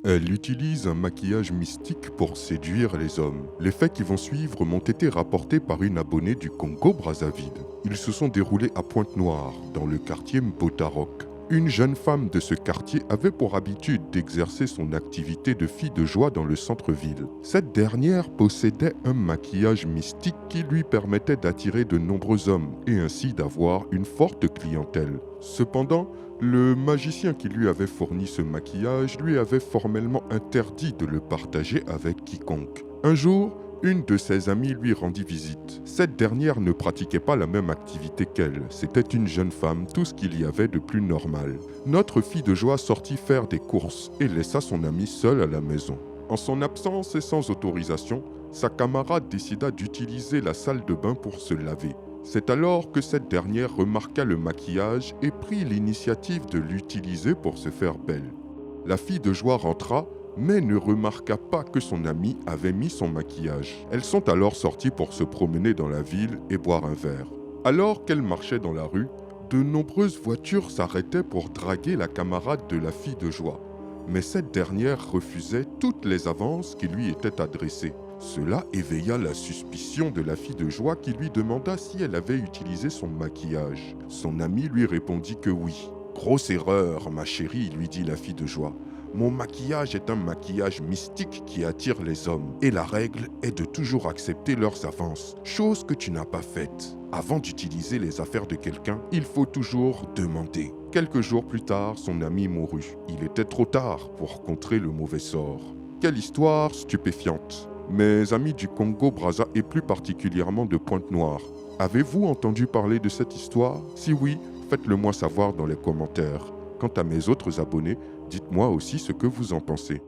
Elle utilise un maquillage mystique pour séduire les hommes. Les faits qui vont suivre m'ont été rapportés par une abonnée du Congo-Brazzaville. Ils se sont déroulés à Pointe-Noire, dans le quartier Mpotarok. Une jeune femme de ce quartier avait pour habitude d'exercer son activité de fille de joie dans le centre-ville. Cette dernière possédait un maquillage mystique qui lui permettait d'attirer de nombreux hommes et ainsi d'avoir une forte clientèle. Cependant, le magicien qui lui avait fourni ce maquillage lui avait formellement interdit de le partager avec quiconque. Un jour, une de ses amies lui rendit visite. Cette dernière ne pratiquait pas la même activité qu'elle. C'était une jeune femme, tout ce qu'il y avait de plus normal. Notre fille de joie sortit faire des courses et laissa son amie seule à la maison. En son absence et sans autorisation, sa camarade décida d'utiliser la salle de bain pour se laver. C'est alors que cette dernière remarqua le maquillage et prit l'initiative de l'utiliser pour se faire belle. La fille de joie rentra, mais ne remarqua pas que son amie avait mis son maquillage. Elles sont alors sorties pour se promener dans la ville et boire un verre. Alors qu'elles marchaient dans la rue, de nombreuses voitures s'arrêtaient pour draguer la camarade de la fille de joie. Mais cette dernière refusait toutes les avances qui lui étaient adressées. Cela éveilla la suspicion de la fille de joie qui lui demanda si elle avait utilisé son maquillage. Son amie lui répondit que oui. « Grosse erreur, ma chérie, lui dit la fille de joie. Mon maquillage est un maquillage mystique qui attire les hommes. Et la règle est de toujours accepter leurs avances, chose que tu n'as pas faite. Avant d'utiliser les affaires de quelqu'un, il faut toujours demander. » Quelques jours plus tard, son ami mourut. Il était trop tard pour contrer le mauvais sort. Quelle histoire stupéfiante! Mes amis du Congo-Brazza et plus particulièrement de Pointe-Noire, avez-vous entendu parler de cette histoire? Si oui, faites-le moi savoir dans les commentaires. Quant à mes autres abonnés, dites-moi aussi ce que vous en pensez.